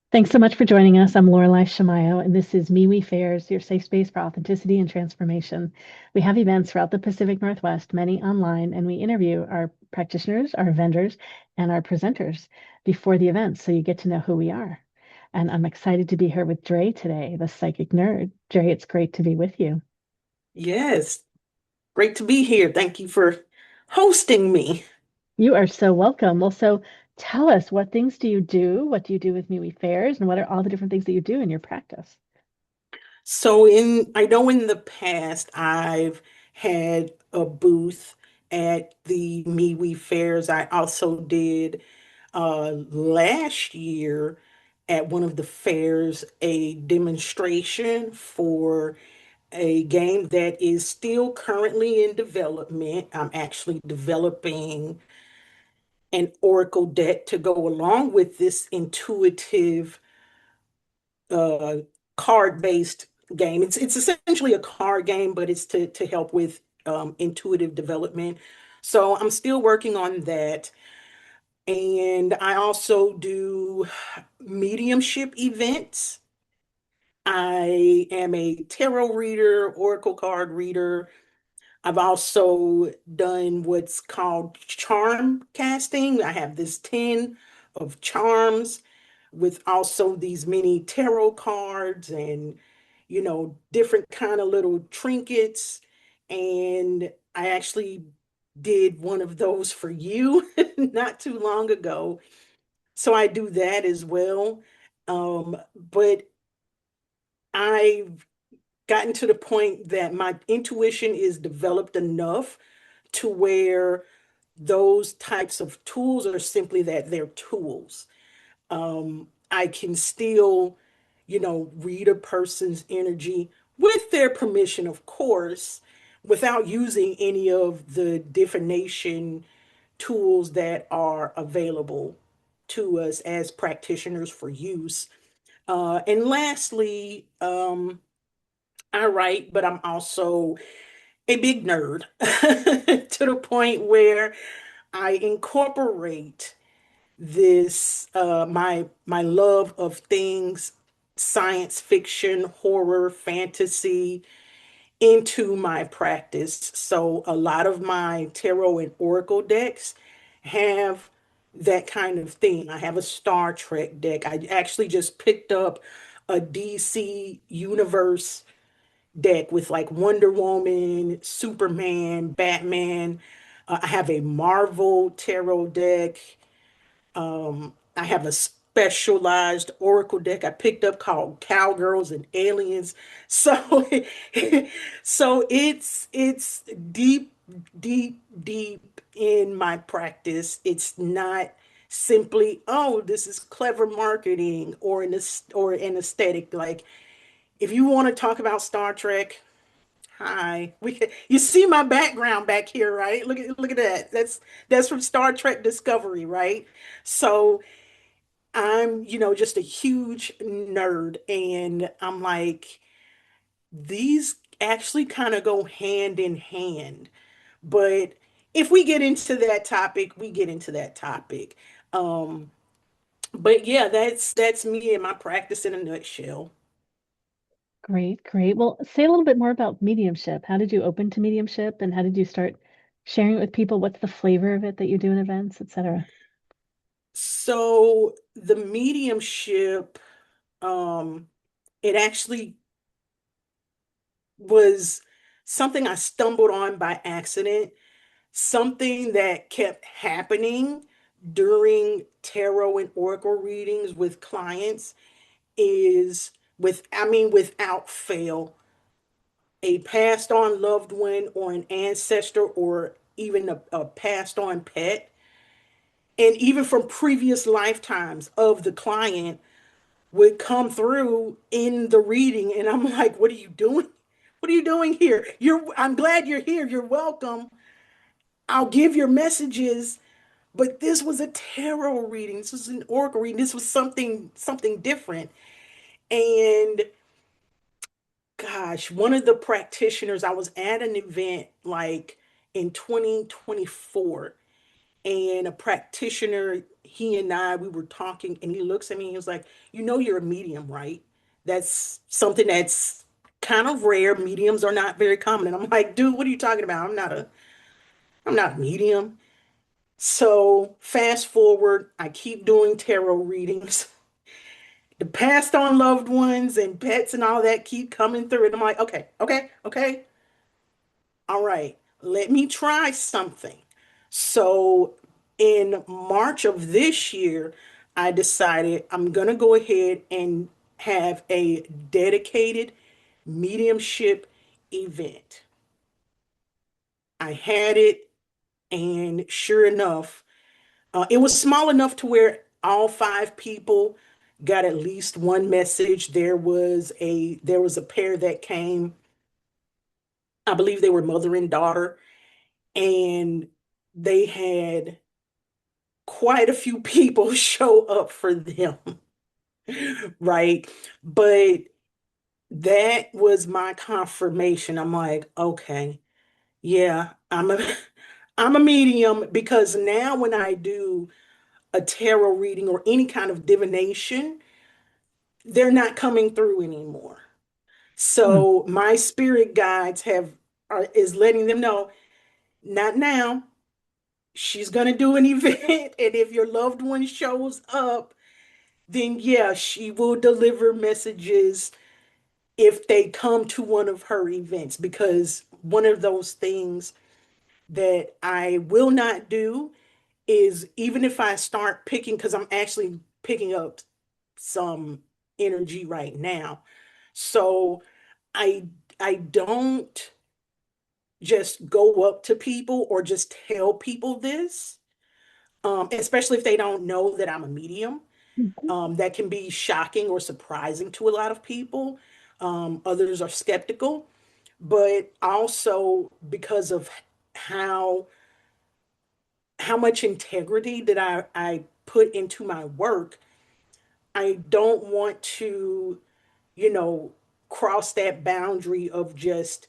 Thanks so much for joining us. I'm Lorelai Shamayo, and this is MeWe Fairs, your safe space for authenticity and transformation. We have events throughout the Pacific Northwest, many online, and we interview our practitioners, our vendors, and our presenters before the events so you get to know who we are. And I'm excited to be here with Dre today, the psychic nerd. Dre, it's great to be with you. Yes, great to be here. Thank you for hosting me. You are so welcome. Well, so tell us, what things do you do? What do you do with MeWe Fairs? And what are all the different things that you do in your practice? I know in the past I've had a booth at the MeWe fairs. I also did last year at one of the fairs a demonstration for a game that is still currently in development. I'm actually developing an oracle deck to go along with this intuitive uh, card-based game. It's essentially a card game, but it's to help with intuitive development. So I'm still working on that. And I also do mediumship events. I am a tarot reader, oracle card reader. I've also done what's called charm casting. I have this 10 of charms with also these mini tarot cards and different kind of little trinkets. And I actually did one of those for you not too long ago. So I do that as well. But I've gotten to the point that my intuition is developed enough to where those types of tools are simply that they're tools. I can still, read a person's energy with their permission, of course, without using any of the divination tools that are available to us as practitioners for use. And lastly, I write, but I'm also a big nerd to the point where I incorporate this my love of things science fiction, horror, fantasy into my practice. So a lot of my tarot and oracle decks have that kind of theme. I have a Star Trek deck. I actually just picked up a DC universe deck with like Wonder Woman, Superman, Batman. I have a Marvel tarot deck. I have a specialized oracle deck I picked up called Cowgirls and Aliens. So, so it's deep, deep in my practice. It's not simply, oh, this is clever marketing or an aesthetic. Like if you want to talk about Star Trek, hi. You see my background back here, right? Look at that. That's from Star Trek Discovery, right? So I'm, just a huge nerd and I'm like these actually kind of go hand in hand. But if we get into that topic, we get into that topic. Um, but yeah, that's me and my practice in a nutshell. Great, great. Well, say a little bit more about mediumship. How did you open to mediumship and how did you start sharing it with people? What's the flavor of it that you do in events, etc.? So the mediumship, um, it actually was something I stumbled on by accident, something that kept happening during tarot and oracle readings with clients is without fail, a passed on loved one or an ancestor or even a passed on pet. And even from previous lifetimes of the client would come through in the reading. And I'm like, what are you doing? What are you doing here? I'm glad you're here. You're welcome. I'll give your messages, but this was a tarot reading. This was an oracle reading. This was something different. And gosh, one of the practitioners, I was at an event like in 2024, and a practitioner, he and we were talking, and he looks at me and he was like, "You know, you're a medium, right? That's something that's kind of rare. Mediums are not very common." And I'm like, "Dude, what are you talking about? I'm not a medium." So fast forward, I keep doing tarot readings. The passed on loved ones and pets and all that keep coming through. And I'm like, okay, okay, okay. All right, let me try something. So in March of this year, I decided I'm going to go ahead and have a dedicated mediumship event. I had it, and sure enough, it was small enough to where all five people got at least one message. There was a pair that came. I believe they were mother and daughter, and they had quite a few people show up for them, right? But that was my confirmation. I'm like, okay, yeah, I'm a medium, because now when I do a tarot reading or any kind of divination, they're not coming through anymore. Hmm. So my spirit guides is letting them know, not now. She's gonna do an event, and if your loved one shows up, then yeah, she will deliver messages if they come to one of her events. Because one of those things that I will not do is, even if I start picking, because I'm actually picking up some energy right now. So I I don't just go up to people or just tell people this, especially if they don't know that I'm a medium. Mhm. That can be shocking or surprising to a lot of people. Others are skeptical, but also because of how how much integrity that I put into my work, I don't want to, you know, cross that boundary of just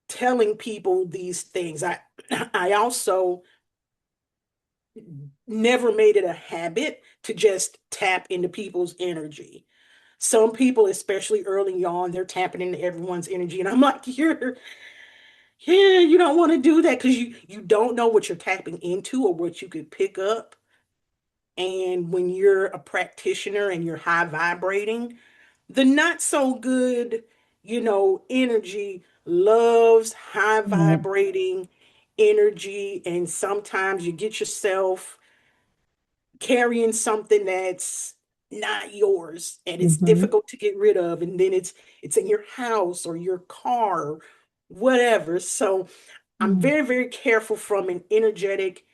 telling people these things. I also never made it a habit to just tap into people's energy. Some people, especially early on, they're tapping into everyone's energy, and I'm like, yeah, you don't want to do that, because you don't know what you're tapping into or what you could pick up. And when you're a practitioner and you're high vibrating, the not so good, energy loves high Right. vibrating energy. And sometimes you get yourself carrying something that's not yours, and it's Hmm. difficult to get rid of. And then it's in your house or your car, or whatever. So I'm Mm. very, very careful from an energetic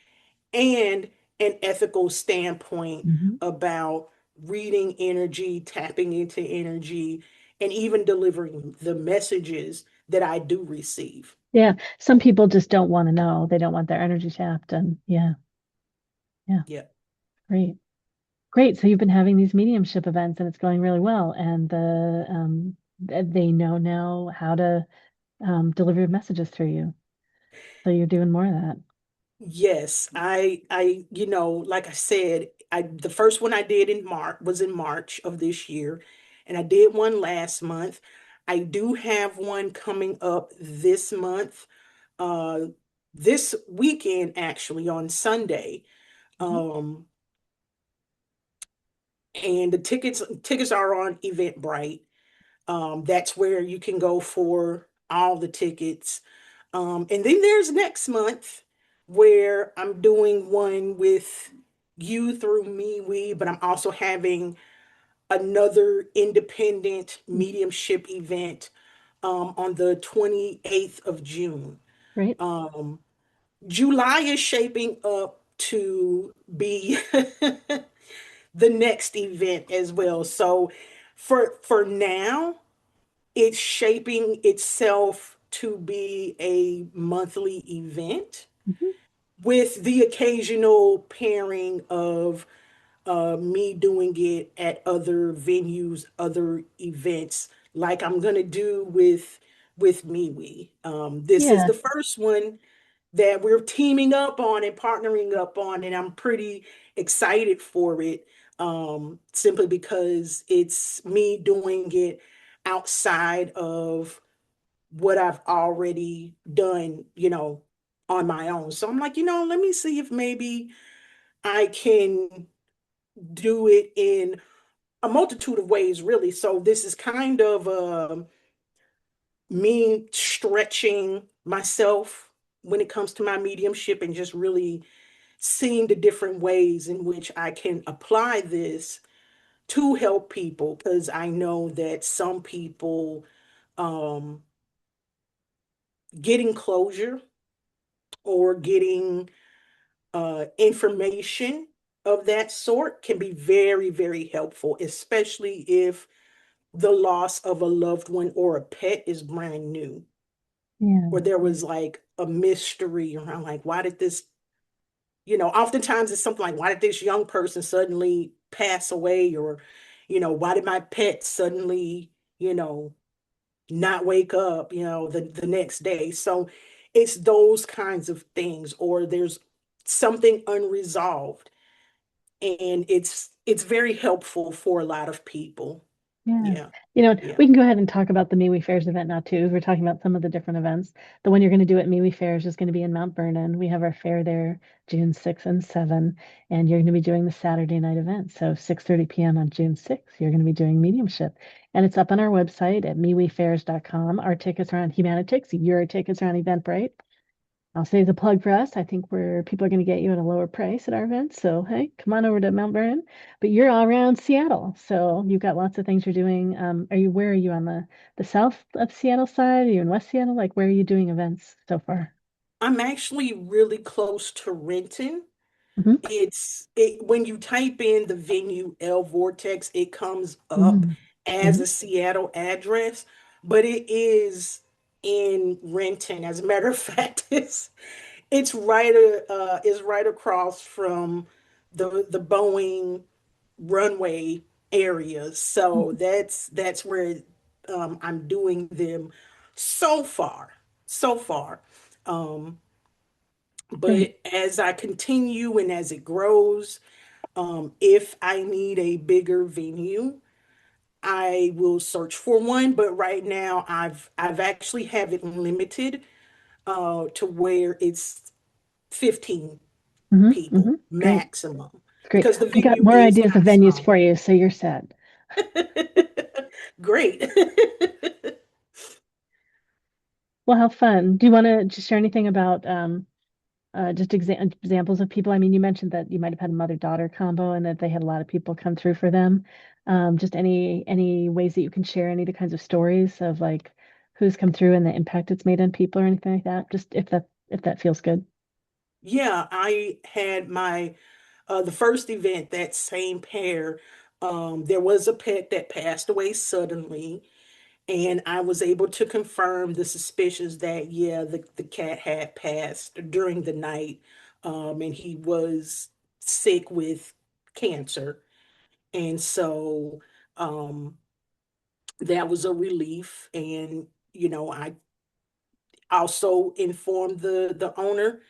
and an ethical standpoint Hmm. about reading energy, tapping into energy, and even delivering the messages that I do receive. Yeah. Some people just don't want to know. They don't want their energy tapped. And yeah, yeah, Yeah. great. Great. So you've been having these mediumship events and it's going really well. And they know now how to deliver messages through you. So you're doing more of that. Yes, like I said, the first one I did in March of this year, and I did one last month. I do have one coming up this month, uh, this weekend, actually, on Sunday. Mhm. Um, and the tickets are on Eventbrite. That's where you can go for all the tickets. And then there's next month, where I'm doing one with you through MeWe, but I'm also having another independent mediumship event on the 28th of June. Great. Um, July is shaping up to be the next event as well. So for now, it's shaping itself to be a monthly event, Mhm. with the occasional pairing of me doing it at other venues, other events, like I'm gonna do with MeWe. This is Yeah. the first one that we're teaming up on and partnering up on, and I'm pretty excited for it. Simply because it's me doing it outside of what I've already done, on my own. So I'm like, let me see if maybe I can do it in a multitude of ways, really. So this is kind of me stretching myself when it comes to my mediumship and just really seeing the different ways in which I can apply this to help people, because I know that some people, um, getting closure or getting information of that sort can be very, very helpful, especially if the loss of a loved one or a pet is brand new, Yeah. or there Yeah. was like a mystery around, like, why did this, oftentimes it's something like, why did this young person suddenly pass away? Or, why did my pet suddenly, you know, not wake up, the next day? So it's those kinds of things, or there's something unresolved, and it's very helpful for a lot of people. Yeah. Yeah. We Yeah. can go ahead and talk about the MeWe Fairs event now too. We're talking about some of the different events. The one you're going to do at MeWe Fairs is going to be in Mount Vernon. We have our fair there June 6th and 7th, and you're going to be doing the Saturday night event. So 6:30 p.m. on June 6th, you're going to be doing mediumship. And it's up on our website at MeWeFairs.com. Our tickets are on Humanitix. Your tickets are on Eventbrite. I'll say the plug for us. I think we're people are going to get you at a lower price at our event. So hey, come on over to Mount Vernon. But you're all around Seattle, so you've got lots of things you're doing. Where are you on the south of Seattle side? Are you in West Seattle? Like where are you doing events so far? I'm actually really close to Renton. Hmm. When you type in the venue L Vortex, it comes up Hmm. as Hmm. a Seattle address, but it is in Renton. As a matter of fact, it's right across from the Boeing runway area. So that's where I'm doing them so far, so far. Um, Great. but as I continue and as it grows, if I need a bigger venue, I will search for one. But right now, I've actually have it limited to where it's 15 Hmm. people Hmm. Great. maximum, Great. because the I've got venue more is ideas kind of of venues small. for you, so you're set. Great. Well, how fun. Do you want to just share anything about just examples of people. I mean, you mentioned that you might have had a mother-daughter combo and that they had a lot of people come through for them. Just any ways that you can share any of the kinds of stories of like who's come through and the impact it's made on people or anything like that. Just if that feels good. Yeah, I had my the first event, that same pair. There was a pet that passed away suddenly, and I was able to confirm the suspicions that, yeah, the cat had passed during the night, and he was sick with cancer. And so um, that was a relief. And, I also informed the owner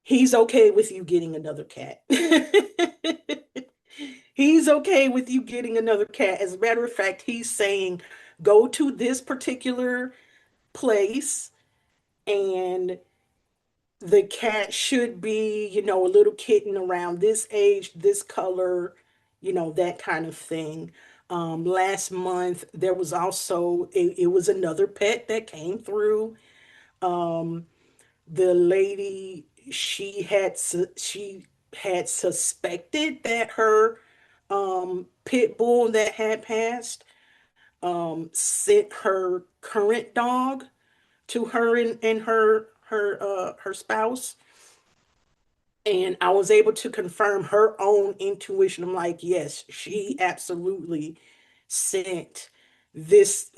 he's okay with you getting another cat. He's okay with you getting another cat. As a matter of fact, he's saying, go to this particular place, and the cat should be, a little kitten around this age, this color, that kind of thing. Last month, there was also, it was another pet that came through. Um, the lady, she had suspected that her pit bull that had passed sent her current dog to her and her spouse. And I was able to confirm her own intuition. I'm like, yes, she absolutely sent this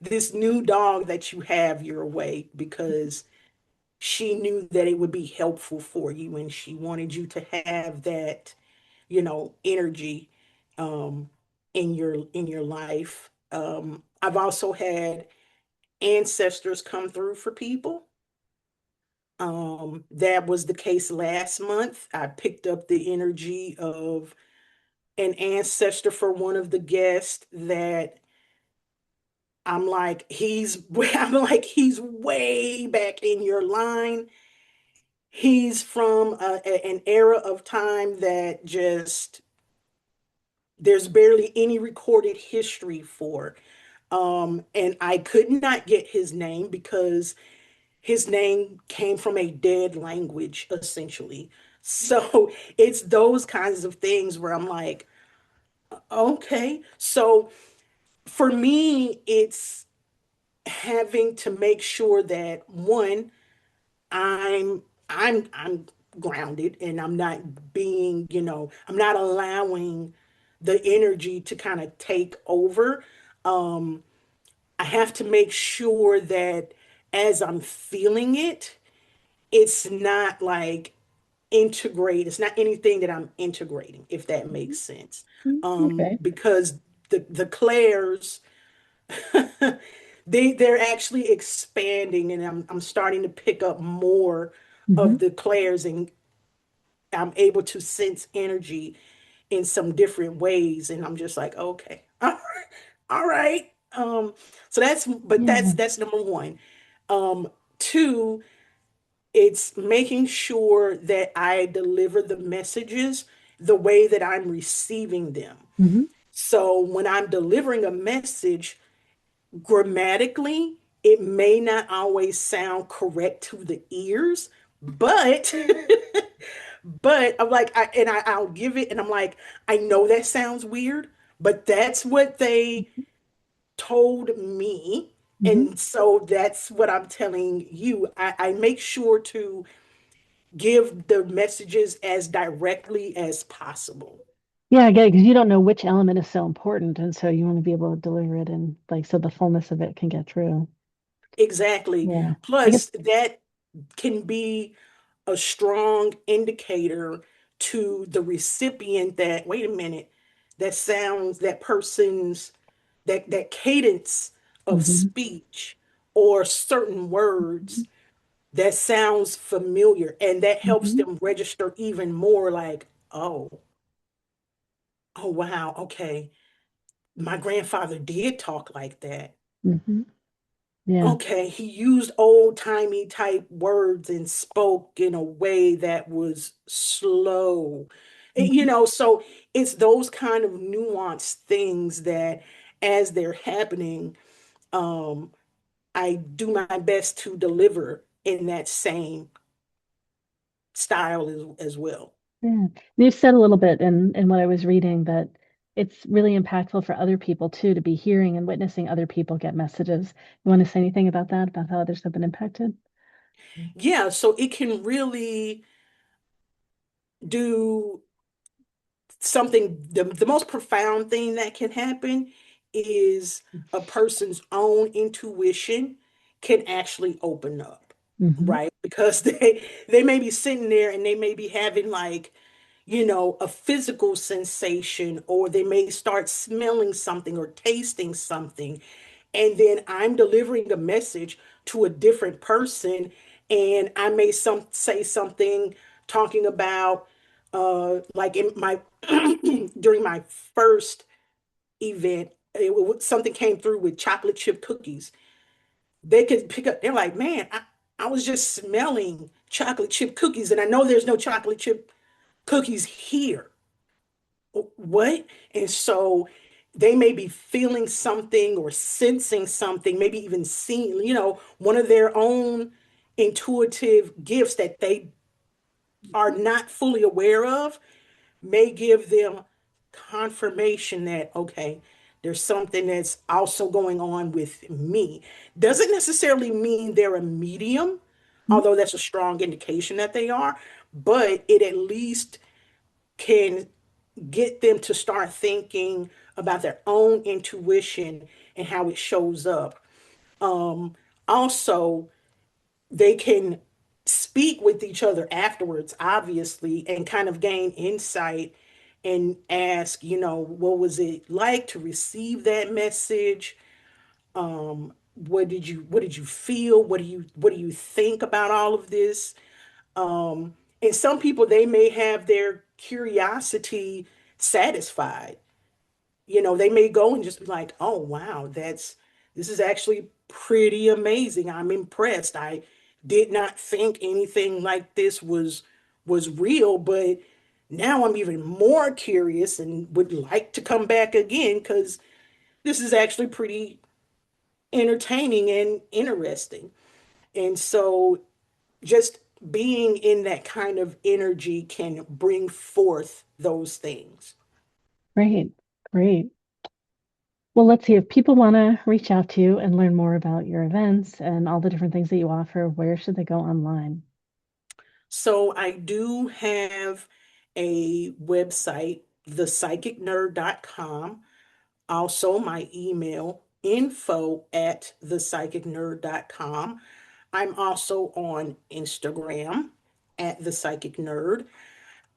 this new dog that you have your way, because she knew that it would be helpful for you, and she wanted you to have that, energy um in your life. I've also had ancestors come through for people. That was the case last month. I picked up the energy of an ancestor for one of the guests that I'm like, I'm like, he's way back in your line. He's from an era of time that just there's barely any recorded history for. And I could not get his name because his name came from a dead language, essentially. So it's those kinds of things where I'm like, okay. So for me, it's having to make sure that one, I'm grounded and I'm not being, I'm not allowing the energy to kind of take over. Um, I have to make sure that as I'm feeling it, it's not like integrate, it's not anything that I'm integrating, if that makes sense. Okay. Because the clairs they're actually expanding and I'm starting to pick up more Hmm. of the clairs and I'm able to sense energy in some different ways and I'm just like, okay, all right, all right. So but Yeah. that's number one. Two, it's making sure that I deliver the messages the way that I'm receiving them. Hmm. So when I'm delivering a message, grammatically, it may not always sound correct to the ears, but but I'm like, I'll give it, and I'm like, I know that sounds weird, but that's what they told me. Hmm. And so that's what I'm telling you. I make sure to give the messages as directly as possible. Yeah, I get it, because you don't know which element is so important, and so you want to be able to deliver it and like so the fullness of it can get through. Exactly. Yeah. I guess. Plus, that can be a strong indicator to the recipient that, wait a minute, that person's, that cadence of Hmm. speech or certain words that sounds familiar. And that helps Hmm. them register even more like, oh, wow, okay. My grandfather did talk like that. Hmm. Yeah. Okay, he used old-timey type words and spoke in a way that was slow. Hmm. So it's those kind of nuanced things that as they're happening, um, I do my best to deliver in that same style as well. Yeah. You've said a little bit in what I was reading that it's really impactful for other people too to be hearing and witnessing other people get messages. You want to say anything about how others have been impacted? Yeah, so it can really do something, the most profound thing that can happen is a person's own intuition can actually open up, Hmm. right? Because they may be sitting there and they may be having like, a physical sensation, or they may start smelling something or tasting something. And then I'm delivering a message to a different person, and I may say something talking about like in my during my first event, something came through with chocolate chip cookies. They could pick up, they're like, man, I was just smelling chocolate chip cookies, and I know there's no chocolate chip cookies here. What? And so they may be feeling something or sensing something, maybe even seeing, one of their own intuitive gifts that they are not fully aware of may give them confirmation that, okay, there's something that's also going on with me. Doesn't necessarily mean they're a medium, although that's a strong indication that they are, but it at least can get them to start thinking about their own intuition and how it shows up. Also, they can speak with each other afterwards, obviously, and kind of gain insight and ask, what was it like to receive that message? what did you feel? What do you think about all of this? And some people, they may have their curiosity satisfied. They may go and just be like, "Oh, wow, this is actually pretty amazing. I'm impressed. I did not think anything like this was real, but now I'm even more curious and would like to come back again because this is actually pretty entertaining and interesting." And so just being in that kind of energy can bring forth those things. Great, great. Well, let's see if people want to reach out to you and learn more about your events and all the different things that you offer, where should they go online? So I do have a website, thepsychicnerd.com. Also, my email, info@thepsychicnerd.com. I'm also on Instagram at the Psychic Nerd.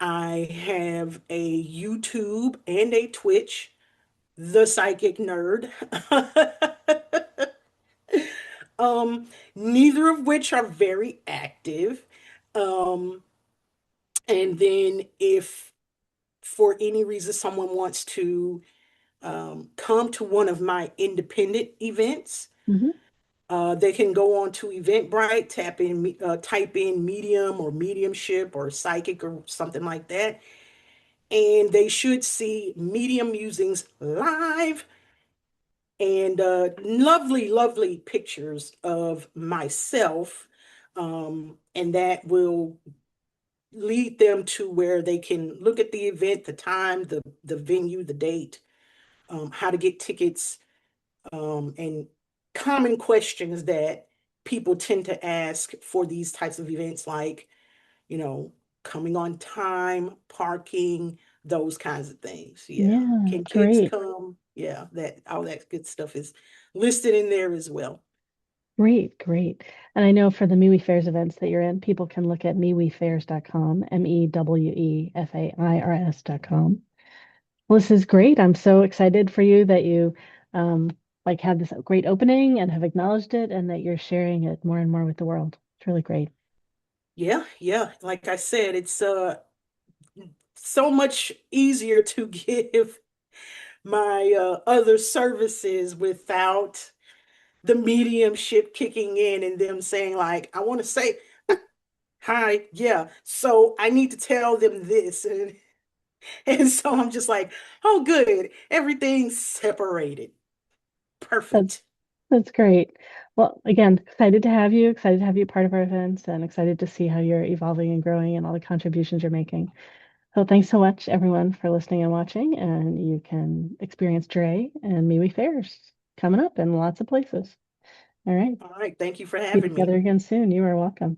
I have a YouTube and a Twitch, the Psychic Nerd. Neither of which are very active. Um, and then if for any reason someone wants to come to one of my independent events, Hmm. they can go on to Eventbrite, type in medium or mediumship or psychic or something like that, and they should see Medium Musings live and lovely, lovely pictures of myself. And that will lead them to where they can look at the event, the time, the venue, the date, how to get tickets, and common questions that people tend to ask for these types of events, like, you know, coming on time, parking, those kinds of things. Yeah. Yeah, Can kids great, come? Yeah, that all that good stuff is listed in there as well. great, great. And I know for the MeWe Fairs events that you're in, people can look at mewefairs.com, mewefairs.com. Well, this is great. I'm so excited for you that you um, like had this great opening and have acknowledged it and that you're sharing it more and more with the world. It's really great. Yeah, yeah. Like I said, it's so much easier to give my other services without the mediumship kicking in and them saying like, I want to say hi, yeah. So I need to tell them this. And so I'm just like, oh, good. Everything's separated. That's Perfect. that's great. Well, again, excited to have you part of our events and excited to see how you're evolving and growing and all the contributions you're making. So thanks so much, everyone, for listening and watching. And you can experience Dre and MeWe Fairs coming up in lots of places. All right. All right. Thank you for Be having me. together again soon. You are welcome.